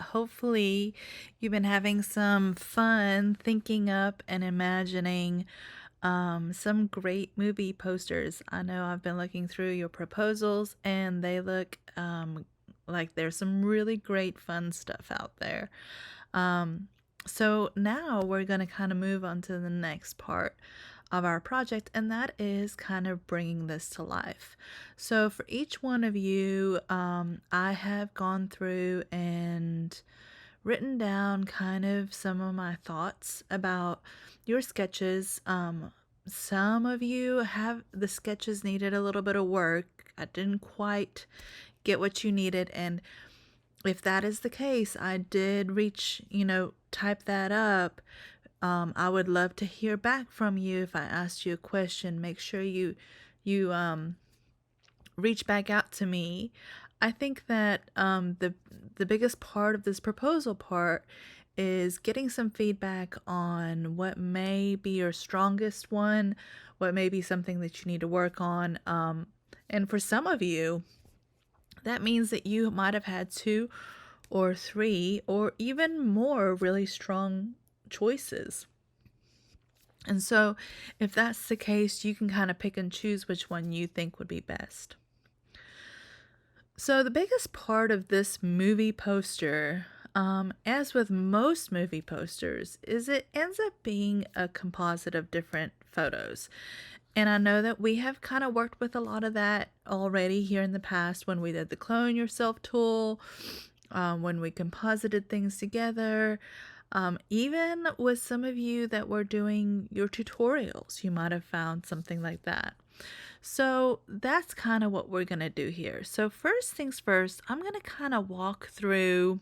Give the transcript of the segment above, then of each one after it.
Hopefully, you've been having some fun thinking up and imagining some great movie posters. I know I've been looking through your proposals and they look like there's some really great fun stuff out there. Um, so now we're going to kind of move on to the next part of our project, and that is kind of bringing this to life. So for each one of you, I have gone through and written down kind of some of my thoughts about your sketches. Some of you have the sketches needed a little bit of work. I didn't quite get what you needed, and if that is the case, I did reach, type that up. I would love to hear back from you if I asked you a question. Make sure you reach back out to me. I think that the biggest part of this proposal part is getting some feedback on what may be your strongest one, what may be something that you need to work on. And for some of you, that means that you might have had two or three or even more really strong choices. And so, if that's the case, you can kind of pick and choose which one you think would be best. So, the biggest part of this movie poster, as with most movie posters, is it ends up being a composite of different photos. And I know that we have kind of worked with a lot of that already here in the past when we did the Clone Yourself tool, when we composited things together. Even with some of you that were doing your tutorials, you might have found something like that. So that's kind of what we're going to do here. So first things first, I'm going to kind of walk through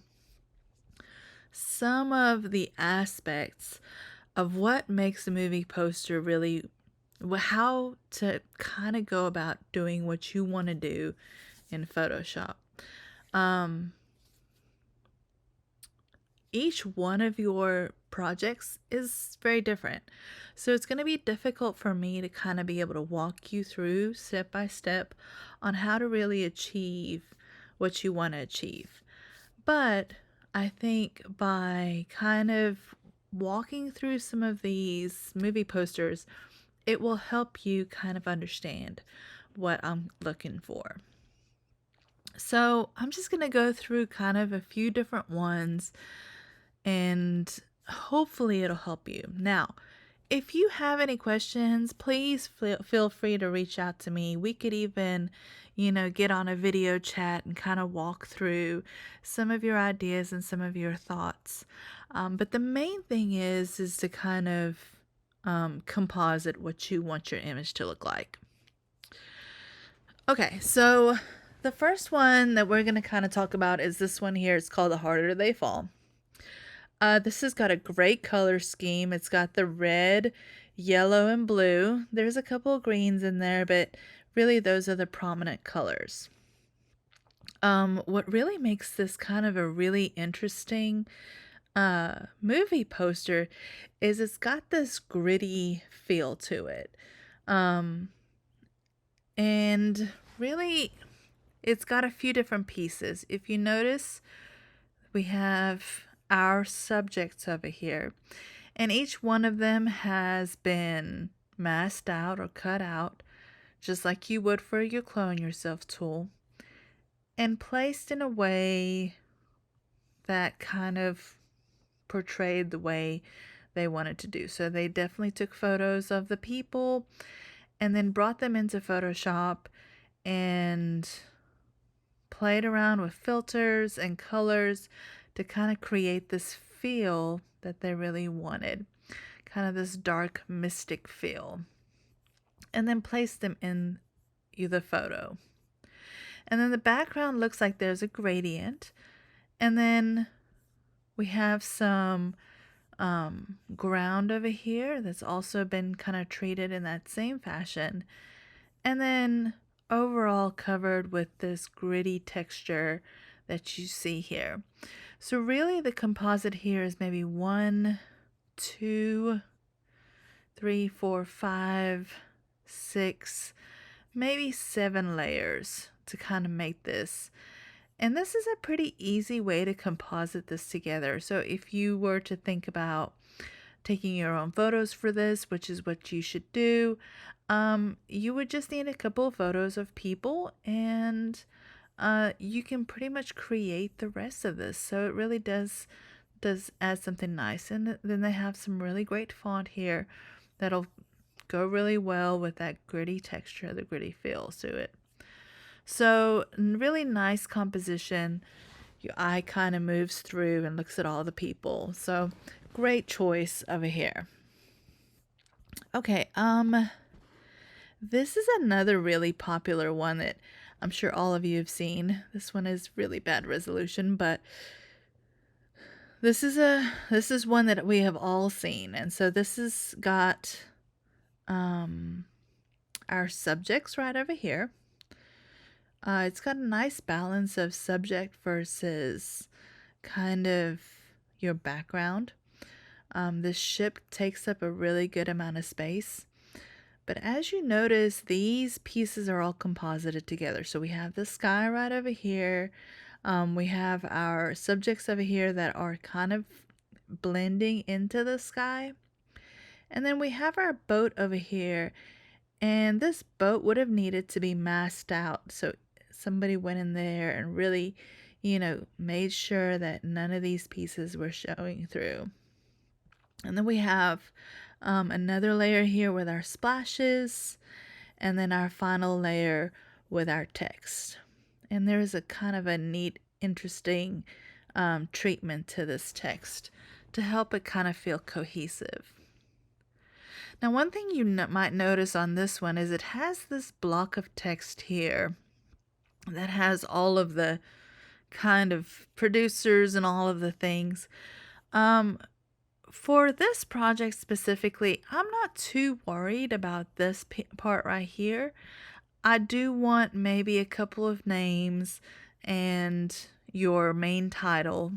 some of the aspects of what makes a movie poster really, how to kind of go about doing what you want to do in Photoshop. Each one of your projects is very different. So it's going to be difficult for me to kind of be able to walk you through step by step on how to really achieve what you want to achieve. But I think by kind of walking through some of these movie posters, it will help you kind of understand what I'm looking for. So I'm just going to go through kind of a few different ones and hopefully it'll help you. Now, if you have any questions, please feel free to reach out to me. We could even, get on a video chat and kind of walk through some of your ideas and some of your thoughts. But the main thing is to kind of composite what you want your image to look like. Okay, so the first one that we're going to kind of talk about is this one here. It's called The Harder They Fall. This has got a great color scheme. It's got the red, yellow, and blue. There's a couple of greens in there, but really those are the prominent colors. What really makes this kind of a really interesting movie poster is it's got this gritty feel to it. And really, it's got a few different pieces. If you notice, we have our subjects over here, and each one of them has been masked out or cut out, just like you would for your Clone Yourself tool, and placed in a way that kind of portrayed the way they wanted to do. So they definitely took photos of the people and then brought them into Photoshop and played around with filters and colors to kind of create this feel that they really wanted, kind of this dark mystic feel, and then place them in the photo. And then the background looks like there's a gradient, and then we have some ground over here that's also been kind of treated in that same fashion, and then overall covered with this gritty texture that you see here. So really the composite here is maybe 1, 2, 3, 4, 5, 6, maybe 7 layers to kind of make this. And this is a pretty easy way to composite this together. So if you were to think about taking your own photos for this, which is what you should do, you would just need a couple of photos of people and you can pretty much create the rest of this. So it really does add something nice. And then they have some really great font here that'll go really well with that gritty texture, the gritty feel to it. So really nice composition. Your eye kind of moves through and looks at all the people. So great choice over here. Okay, this is another really popular one that I'm sure all of you have seen. This one is really bad resolution, but this is one that we have all seen. And so this has got our subjects right over here. It's got a nice balance of subject versus kind of your background. This ship takes up a really good amount of space. But as you notice, these pieces are all composited together. So we have the sky right over here. We have our subjects over here that are kind of blending into the sky. And then we have our boat over here. And this boat would have needed to be masked out. So somebody went in there and really, made sure that none of these pieces were showing through. And then we have another layer here with our splashes, and then our final layer with our text. And there's a kind of a neat, interesting treatment to this text to help it kind of feel cohesive. Now, one thing you might notice on this one is it has this block of text here that has all of the kind of producers and all of the things. For this project specifically, I'm not too worried about this part right here. I do want maybe a couple of names and your main title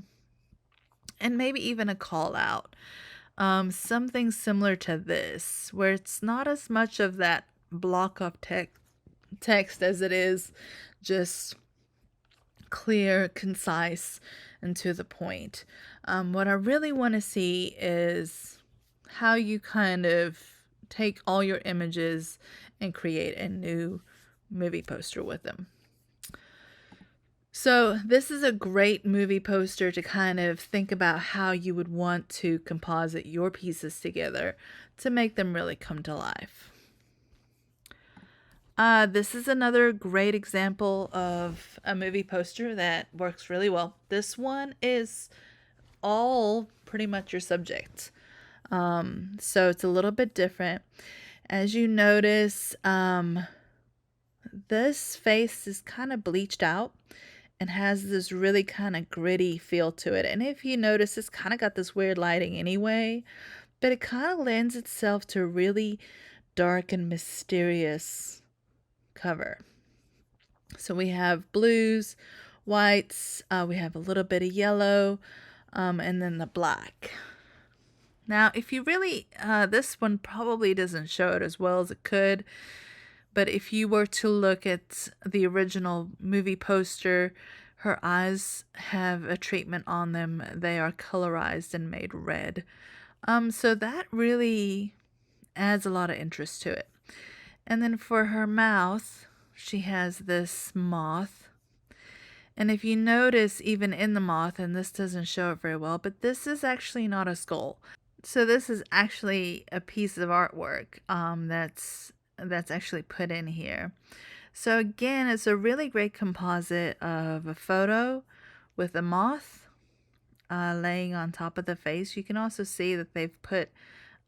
and maybe even a call out. Something similar to this, where it's not as much of that block of text as it is just clear, concise, and to the point. What I really want to see is how you kind of take all your images and create a new movie poster with them. So this is a great movie poster to kind of think about how you would want to composite your pieces together to make them really come to life. This is another great example of a movie poster that works really well. This one is all pretty much your subject. So it's a little bit different. As you notice, this face is kind of bleached out and has this really kind of gritty feel to it. And if you notice, it's kind of got this weird lighting anyway, but it kind of lends itself to a really dark and mysterious cover. So we have blues, whites, we have a little bit of yellow, and then the black. Now, if you really, this one probably doesn't show it as well as it could, but if you were to look at the original movie poster, her eyes have a treatment on them. They are colorized and made red. So that really adds a lot of interest to it. And then for her mouth, she has this moth. And if you notice, even in the moth, and this doesn't show it very well, but this is actually not a skull. So this is actually a piece of artwork that's actually put in here. So again, it's a really great composite of a photo with a moth laying on top of the face. You can also see that they've put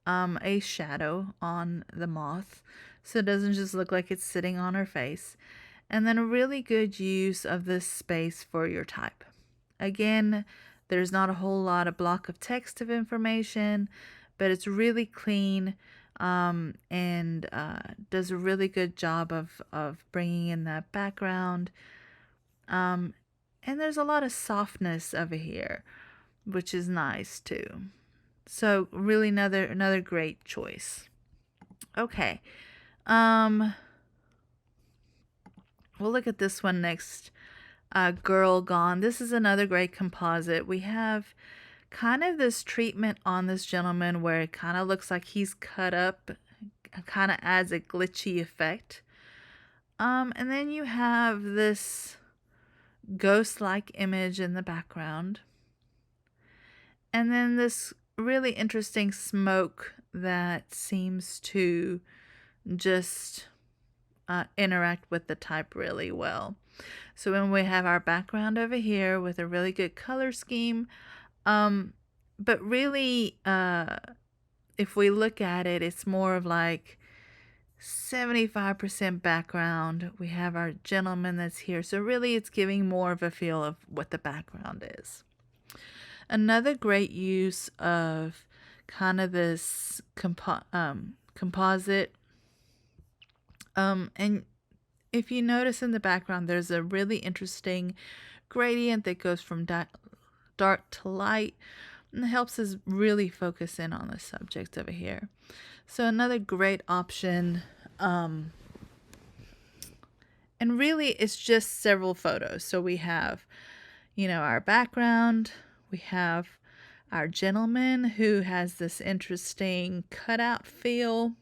a shadow on the moth, so it doesn't just look like it's sitting on her face. And then a really good use of this space for your type. Again, there's not a whole lot of block of text of information, but it's really clean and does a really good job of bringing in that background. And there's a lot of softness over here, which is nice too. So really another great choice. Okay. We'll look at this one next. Girl Gone. This is another great composite. We have kind of this treatment on this gentleman where it kind of looks like he's cut up, kind of adds a glitchy effect. And then you have this ghost-like image in the background. And then this really interesting smoke that seems to just interact with the type really well. So when we have our background over here with a really good color scheme, but really, if we look at it, it's more of like 75% background. We have our gentleman that's here. So really it's giving more of a feel of what the background is. Another great use of kind of this composite, and if you notice in the background, there's a really interesting gradient that goes from dark to light, and it helps us really focus in on the subject over here. So another great option, and really it's just several photos. So we have, our background, we have our gentleman who has this interesting cutout feel.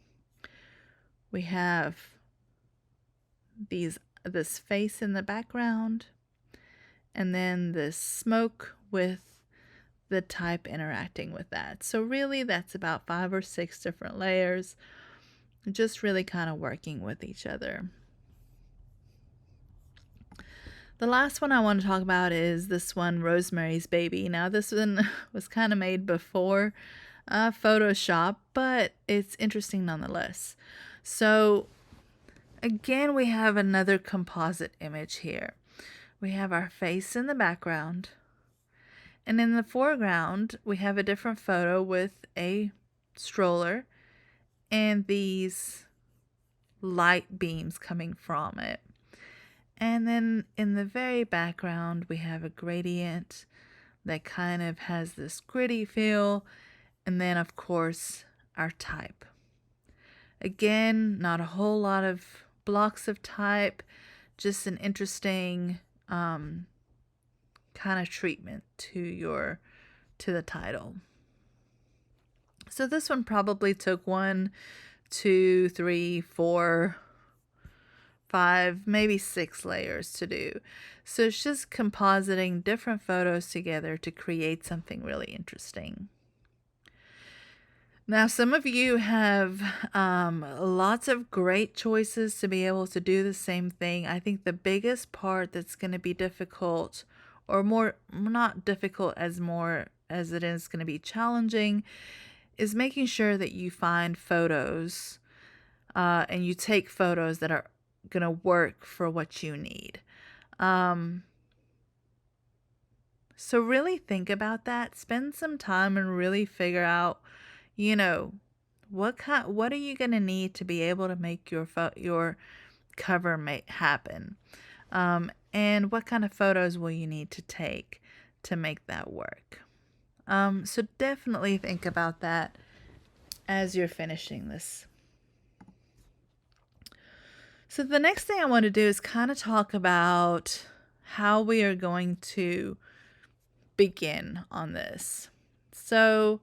We have this face in the background, and then this smoke with the type interacting with that. So really that's about 5 or 6 different layers, just really kind of working with each other. The last one I want to talk about is this one, Rosemary's Baby. Now this one was kind of made before Photoshop, but it's interesting nonetheless. So again, we have another composite image here. We have our face in the background, and in the foreground we have a different photo with a stroller and these light beams coming from it. And then in the very background, we have a gradient that kind of has this gritty feel. And then, of course, our type. Again, not a whole lot of blocks of type, just an interesting kind of treatment to the title. So this one probably took 1, 2, 3, 4, 5, maybe 6 layers to do. So it's just compositing different photos together to create something really interesting. Now, some of you have lots of great choices to be able to do the same thing. I think the biggest part that's going to be difficult, or more, not difficult as it is going to be challenging, is making sure that you find photos and you take photos that are going to work for what you need. So really think about that. Spend some time and really figure out, what are you going to need to be able to make your cover happen? And what kind of photos will you need to take to make that work? So definitely think about that as you're finishing this. So the next thing I want to do is kind of talk about how we are going to begin on this. So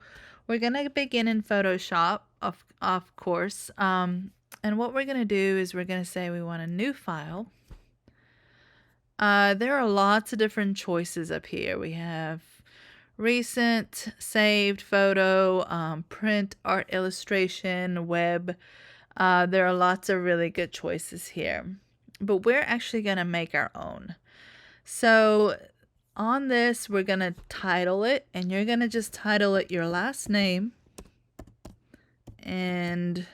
we're going to begin in Photoshop, of course. And what we're going to do is we're going to say we want a new file. There are lots of different choices up here. We have recent, saved photo, print, art illustration, web. There are lots of really good choices here, but we're actually going to make our own. So on this, we're going to title it, and you're going to just title it your last name and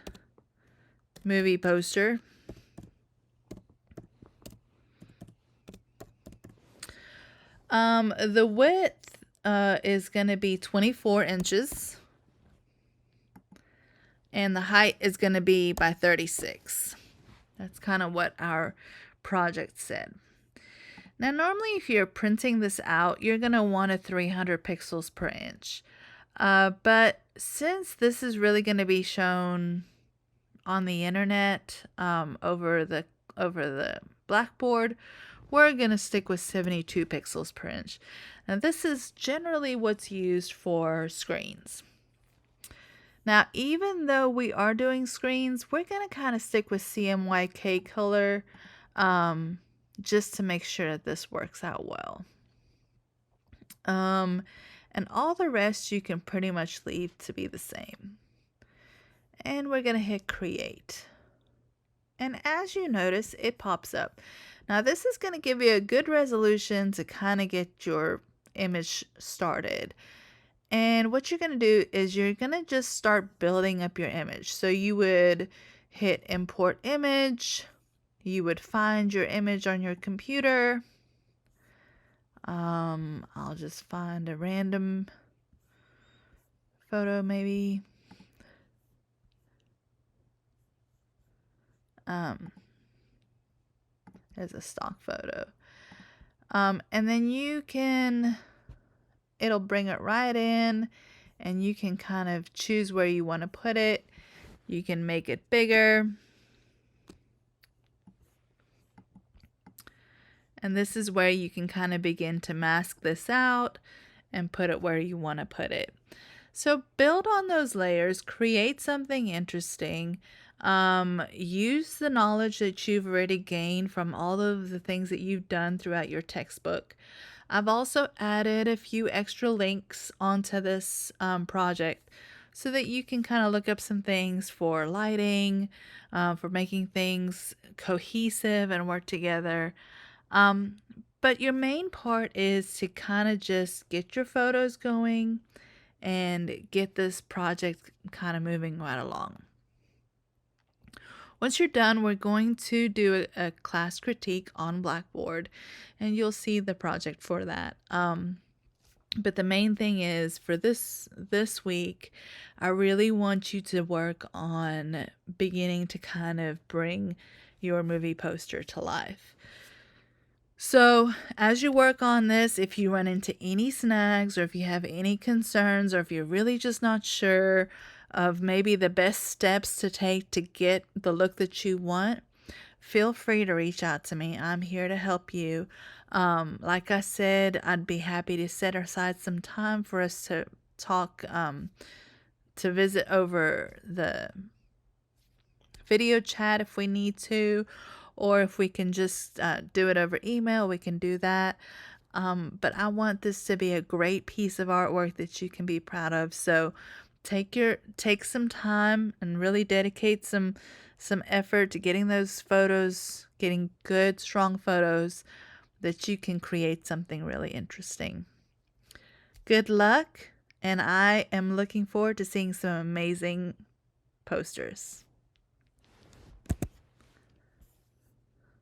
movie poster. The width is going to be 24 inches. And the height is going to be by 36. That's kind of what our project said. Now, normally if you're printing this out, you're going to want a 300 pixels per inch. But since this is really going to be shown on the internet over the Blackboard, We're going to stick with 72 pixels per inch. Now this is generally what's used for screens. Now, even though we are doing screens, we're going to kind of stick with CMYK color just to make sure that this works out well. And all the rest you can pretty much leave to be the same. And we're going to hit create. And as you notice, it pops up. Now this is going to give you a good resolution to kind of get your image started. And what you're going to do is you're going to just start building up your image. So you would hit import image. You would find your image on your computer. I'll just find a random photo maybe. There's a stock photo. And then it'll bring it right in, and you can kind of choose where you want to put it. You can make it bigger. And this is where you can kind of begin to mask this out and put it where you want to put it. So build on those layers, create something interesting. Use the knowledge that you've already gained from all of the things that you've done throughout your textbook. I've also added a few extra links onto this project so that you can kind of look up some things for lighting, for making things cohesive and work together. But your main part is to kind of just get your photos going and get this project kind of moving right along. Once you're done, we're going to do a class critique on Blackboard, and you'll see the project for that. But the main thing is for this week, I really want you to work on beginning to kind of bring your movie poster to life. So as you work on this, if you run into any snags or if you have any concerns or if you're really just not sure of maybe the best steps to take to get the look that you want, feel free to reach out to me. I'm here to help you. Like I said, I'd be happy to set aside some time for us to talk, to visit over the video chat if we need to, or if we can just do it over email, we can do that. But I want this to be a great piece of artwork that you can be proud of. So take some time and really dedicate some effort to getting those photos, getting good, strong photos that you can create something really interesting. Good luck, and I am looking forward to seeing some amazing posters.